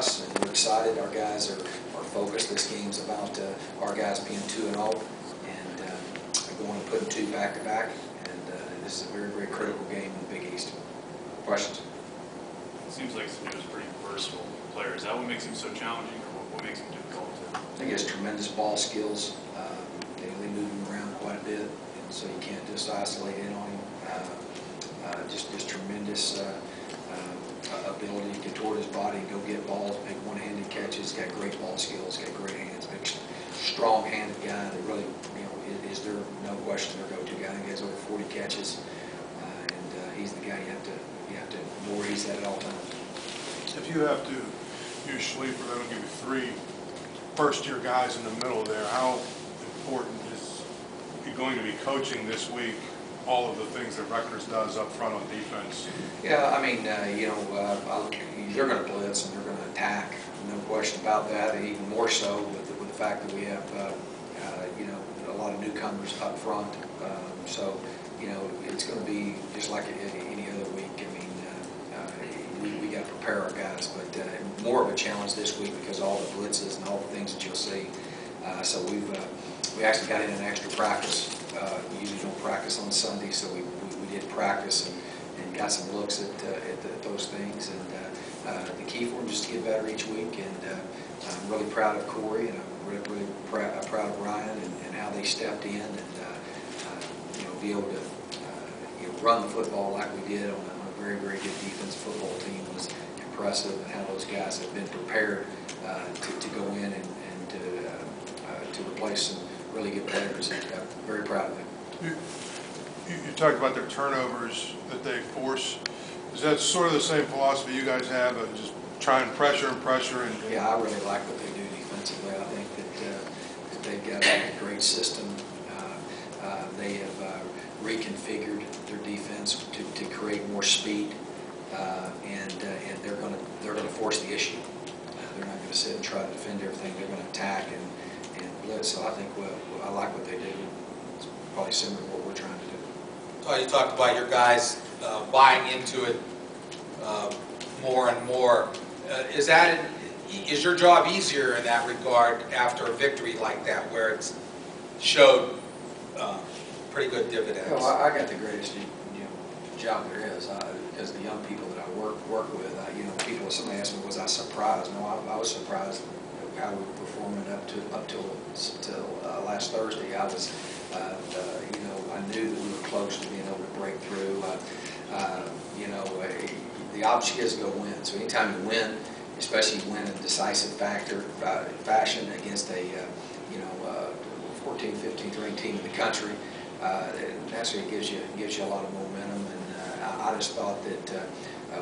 us, and we're excited. Our guys are focused. This game's about our guys being 2-0 and going and putting 2 back-to-back. And this is a very, very critical game in the Big East. Questions? It seems like Sanu's pretty versatile player. Is that what makes him so challenging, or what makes him difficult to? I think he has tremendous ball skills. They move him around quite a bit, and so you can't just isolate in on him. Just tremendous ability to contort his body and go get balls, make one-handed catches. Got great ball skills, got great hands, big, strong-handed guy that really, is there no question their go-to guy. I think he has over 40 catches, and he's the guy you have to know where he's at all times. If you have to use Schlieper, that'll give you 3 first-year guys in the middle there. How important is he going to be coaching this week all of the things that Rutgers does up front on defense? Yeah, I mean, they're going to blitz and they're going to attack. No question about that. And even more so with the fact that we have, a lot of newcomers up front. So, it's going to be just like any other week. I mean, we got to prepare our guys, but more of a challenge this week because of all the blitzes and all the things that you'll see. So we actually got in an extra practice. We usually don't practice on Sunday, so we did practice and got some looks at those things. And the key for them is just to get better each week. And I'm really proud of Corey, and I'm really proud of Ryan and how they stepped in and be able to run the football like we did on a very, very good defensive football team was impressive, and how those guys have been prepared to go in and to replace some really good players. And I'm very proud of them. You talked about their turnovers that they force. Is that sort of the same philosophy you guys have of just try and pressure and pressure? Yeah, I really like what they do defensively. I think that they've got a great system. They have reconfigured their defense to create more speed, and they're going to force the issue. They're not going to sit and try to defend everything. They're going to attack and blitz. So I think I like what they do. It's probably similar to what we're trying to do. You talked about your guys buying into it more and more. Is your job easier in that regard after a victory like that, where it's showed pretty good dividends? Well, I got the greatest job there is because the young people that I work with. Somebody asked me, was I surprised? No, I was surprised how we were performing up till last Thursday. I was, I knew that we were close to being able to break through. The object is to go win. So anytime you win, especially win in decisive fashion against a 14th, 15th ranked team in the country, naturally it gives you a lot of momentum. And I just thought that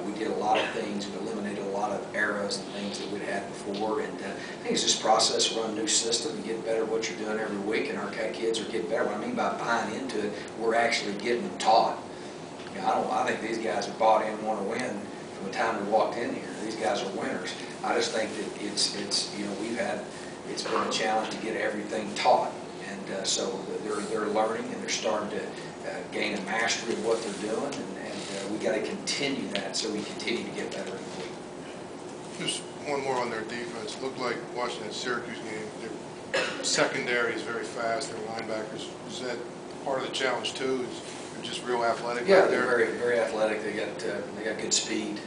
we did a lot of things. We eliminated a lot of errors and things that we'd had before. And I think it's just a process, run a new system, and get better at what you're doing every week. And our kids are getting better. What I mean by buying into it, we're actually getting them taught. I think these guys are bought in, want to win from the time we walked in here. These guys are winners. I just think that it's been a challenge to get everything taught. And so they're learning, and they're starting to gain a mastery of what they're doing, and we got to continue that so we continue to get better in the week. Just one more on their defense. It looked like watching that Syracuse game, their secondary is very fast, their linebackers. Is that part of the challenge too? They're just real athletic? Yeah, right they're there? very, very athletic. They got good speed,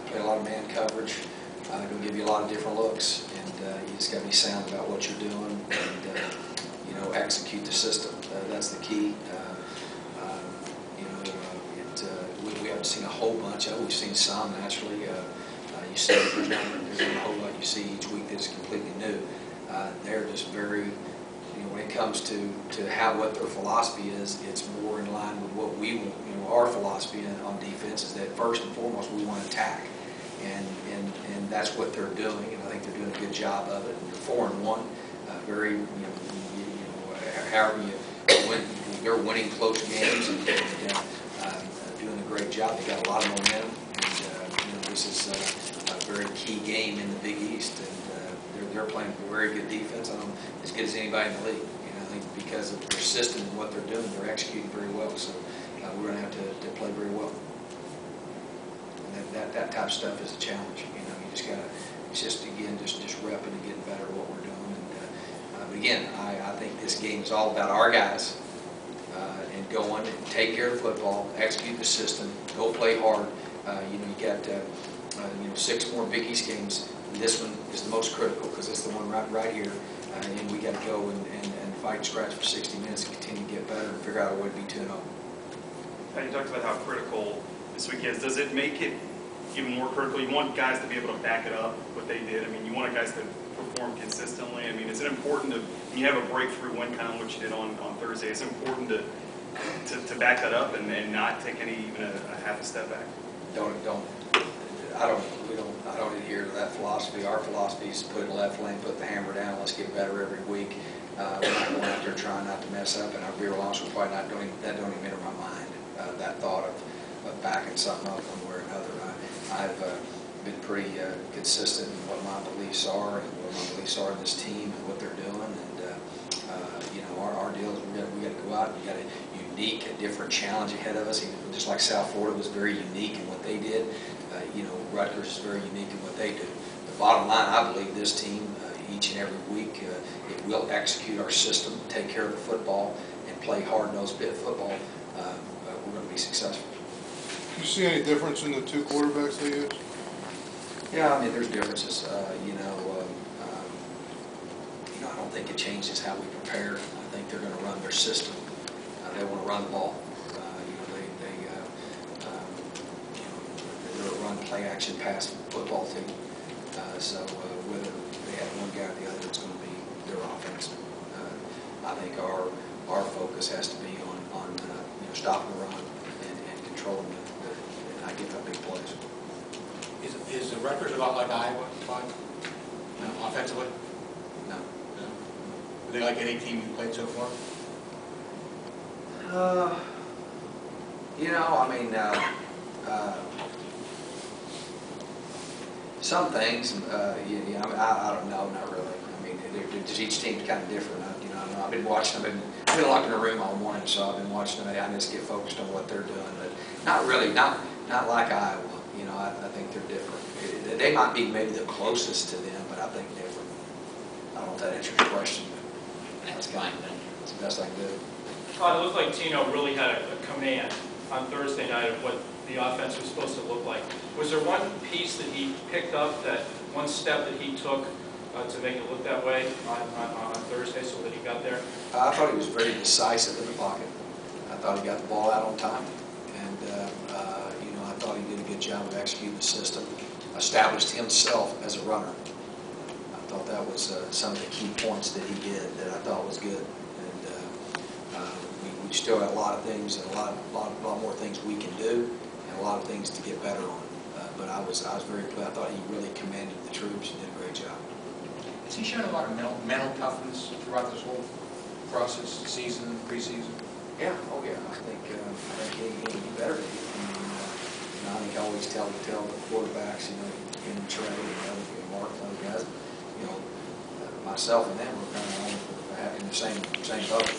play a lot of man coverage. They'll give you a lot of different looks, and you just got to be sound about what you're doing and execute the system. That's the key. We haven't seen a whole bunch of it. We've seen some naturally. You see, there's not a whole lot you see each week that's completely new. They're just very, when it comes to what their philosophy is, it's more in line with what we want. Our philosophy on defense is that first and foremost we want to attack, and that's what they're doing, and I think they're doing a good job of it. And they're 4-1, very, however you win, they're winning close games and doing a great job. They got a lot of momentum, and this is a very key game in the Big East, and they're playing very good defense. As good as anybody in the league. I think because of their system and what they're doing, they're executing very well. So we're going to have to play very well. And that type of stuff is a challenge. You just it's just, again, just repping and getting better at what we're doing. And, but again, I think this game is all about our guys and going and take care of the football, execute the system, go play hard. You know, you got 6 more Big East games. This one is the most critical because it's the one right here, and we got to go and fight and scratch for 60 minutes and continue to get better and figure out a way to be 2-0. You talked about how critical this week is. Does it make it even more critical? You want guys to be able to back it up, what they did. I mean, you want guys to perform consistently. I mean, is it important to, when you have a breakthrough win, kind of what you did on Thursday, is it important to back that up and not take even a half a step back? I don't adhere to that philosophy. Our philosophy is put in the left lane, put the hammer down, let's get better every week. We're not going out there trying not to mess up, and I'll be real honest, we're probably not doing that. Don't even enter my mind, that thought of backing something up one way or another. I've been pretty consistent in what my beliefs are and what my beliefs are in this team and what they're doing. And you know, our deal is we got to go out and we got a unique, a different challenge ahead of us. Even just like South Florida was very unique in what they did. You know, Rutgers is very unique in what they do. The bottom line, I believe this team, each and every week, it will execute our system, take care of the football, and play hard-nosed bit football. We're going to be successful. Do you see any difference in the 2 quarterbacks they use? Yeah, I mean, there's differences. You know, I don't think it changes how we prepare. I think they're going to run their system. They want to run the ball. They're a run, play, action, pass football team. So whether they have one guy or the other, it's going to be their offense. I think our focus has to be on stopping the run and controlling and not giving up big plays. Is the Rutgers a lot like Iowa, Todd? No. Offensively? No. No. Are they like any team you played so far? You know, I mean, some things, I don't know, not really. I mean, just each team's kind of different. I've been watching them. I've been locked in a room all morning, so I've been watching them. I just get focused on what they're doing, but not really, not like Iowa. You know, I think they're different. They might be maybe the closest to them, but I think different. I don't know if that answers your question, but That's fine. that's the best I can do. Todd, it looked like Tino really had a command on Thursday night of what the offense was supposed to look like. Was there one piece that he picked up, that one step that he took to make it look that way on Thursday so that he got there? I thought he was very decisive in the pocket. I thought he got the ball out on time. And, I thought he did a good job of executing the system, established himself as a runner. I thought that was some of the key points that he did that I thought was good. We still got a lot of things and a lot more things we can do and a lot of things to get better on. But I was very pleased. I thought he really commanded the troops and did a great job. Has he shown a lot of mental toughness throughout this whole process, season, preseason? Yeah, oh yeah. I think he can be better. I think I always tell the quarterbacks, in Trey and Mark and other guys, myself and them were kind of in the same boat.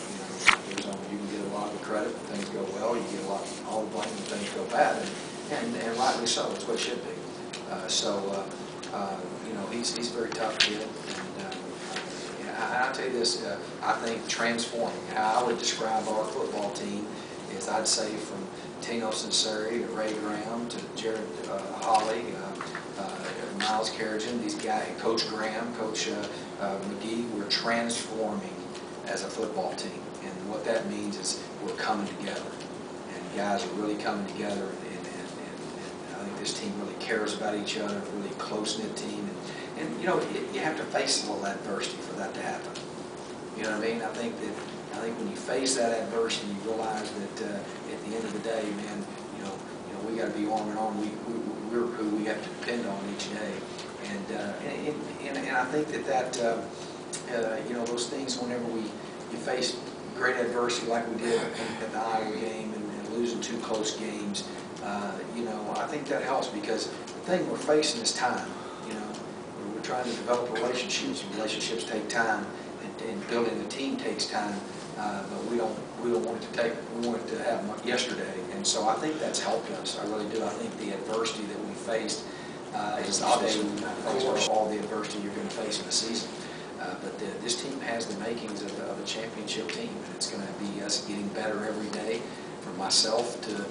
You can get a lot of the credit when things go well. You get all the blame when things go bad, and rightly so. It's what it should be. He's a very tough kid. And I'll tell you this, I think transforming, how I would describe our football team is, I'd say, from Tino Sinceri to Ray Graham to Jared Hawley, Miles Carrigan, these guys, Coach Graham, Coach McGee, we're transforming as a football team. And what that means is we're coming together. And guys are really coming together. And I think this team really cares about each other, a really close-knit team. And you have to face a little adversity for that to happen. You know what I mean? I think when you face that adversity, you realize that at the end of the day, man, we got to be arm in arm. We're who we have to depend on each day. And I think that those things, whenever you face great adversity like we did at the Iowa game and losing 2 close games, I think that helps, because the thing we're facing is time. We're trying to develop relationships. Relationships take time, and building a team takes time. But we don't want it to take. We want it to happen yesterday, and so I think that's helped us. I really do. I think the adversity that we faced It's obviously not face all the adversity you're going to face in the season. But this team has the makings of a championship team, and it's going to be us getting better every day, from myself to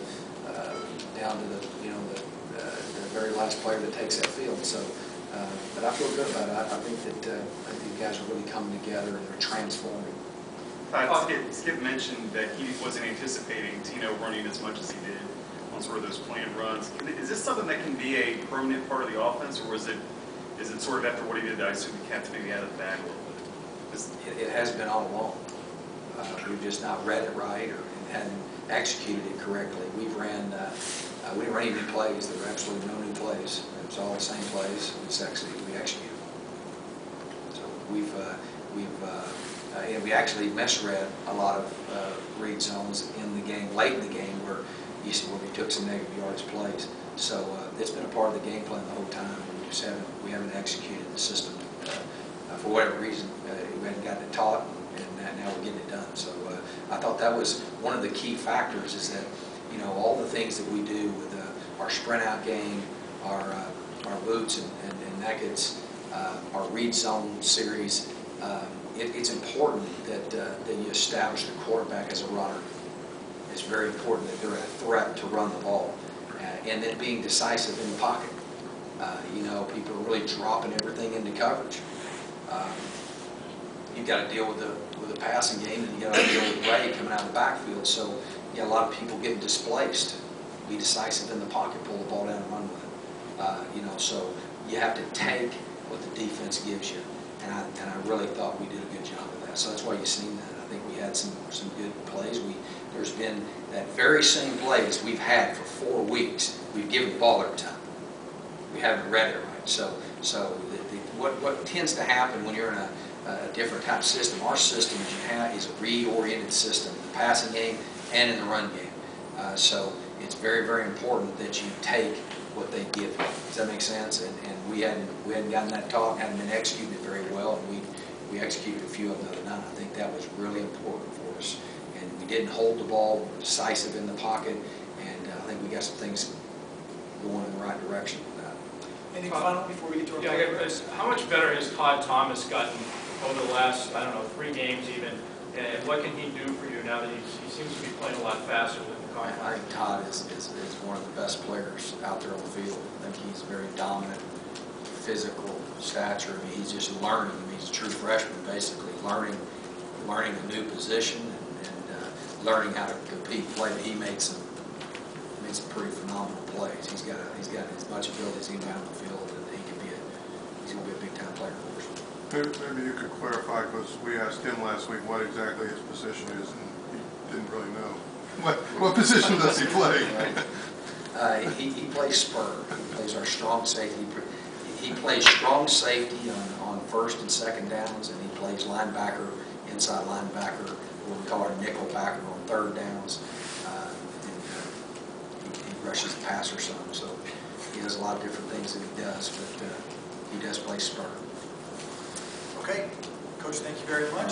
down to the very last player that takes that field. So, but I feel good about it. I think that these guys are really coming together and they're transforming. Skip mentioned that he wasn't anticipating Tino running as much as he did on sort of those planned runs. Is this something that can be a permanent part of the offense, or is it sort of after what he did, I assume the cat's maybe out of the bag a little bit? It has been all along. We've just not read it right or hadn't executed it correctly. We didn't run any new plays. There were absolutely no new plays. It was all the same plays. We executed. So we actually misread a lot of read zones in the game, late in the game, where we took some negative yards plays. So it's been a part of the game plan the whole time. We haven't executed the system for whatever reason. We hadn't gotten it taught, and now we're getting it done. So I thought that was one of the key factors, is that all the things that we do with our sprint out game, our boots and nuggets, our read zone series. It's important that you establish the quarterback as a runner. It's very important that they're a threat to run the ball, and then being decisive in the pocket. People are really dropping everything into coverage. You've got to deal with the passing game, and you got to deal with Ray coming out of the backfield. So you got a lot of people getting displaced. Be decisive in the pocket, pull the ball down and run with it. So you have to take what the defense gives you, and I really thought we did a good job of that. So that's why you've seen that. I think we had some good plays. There's been that very same plays we've had for 4 weeks. We've given the ball every time. We haven't read it right. So what tends to happen when you're in a different type of system, our system is a read-oriented system in the passing game and in the run game. So it's very, very important that you take what they give you. Does that make sense? And we hadn't gotten that taught, hadn't been executing it very well, and we executed a few of them the other night. I think that was really important for us. And we didn't hold the ball, we were decisive in the pocket, and I think we got some things going in the right direction with that. Anything final before we get to our How much better has Todd Thomas gotten over the last, 3 games even? And what can he do for you now that he seems to be playing a lot faster than the I Conference? think Todd is one of the best players out there on the field. I think he's very dominant, physical stature. I mean, he's just learning. I mean, he's a true freshman, basically, learning a new position and learning how to compete, play. But he made some pretty phenomenal plays. He's got as much ability as he can on the field, and he's going to be a big time player for us. Maybe you could clarify, because we asked him last week what exactly his position is, and he didn't really know. What position does he play? He plays spur. He plays our strong safety. He plays strong safety on first and second downs, and he plays linebacker, inside linebacker, what we call our nickel backer on third downs. He rushes the passer some, so he does a lot of different things that he does, but he does play spur. Okay. Coach, thank you very much.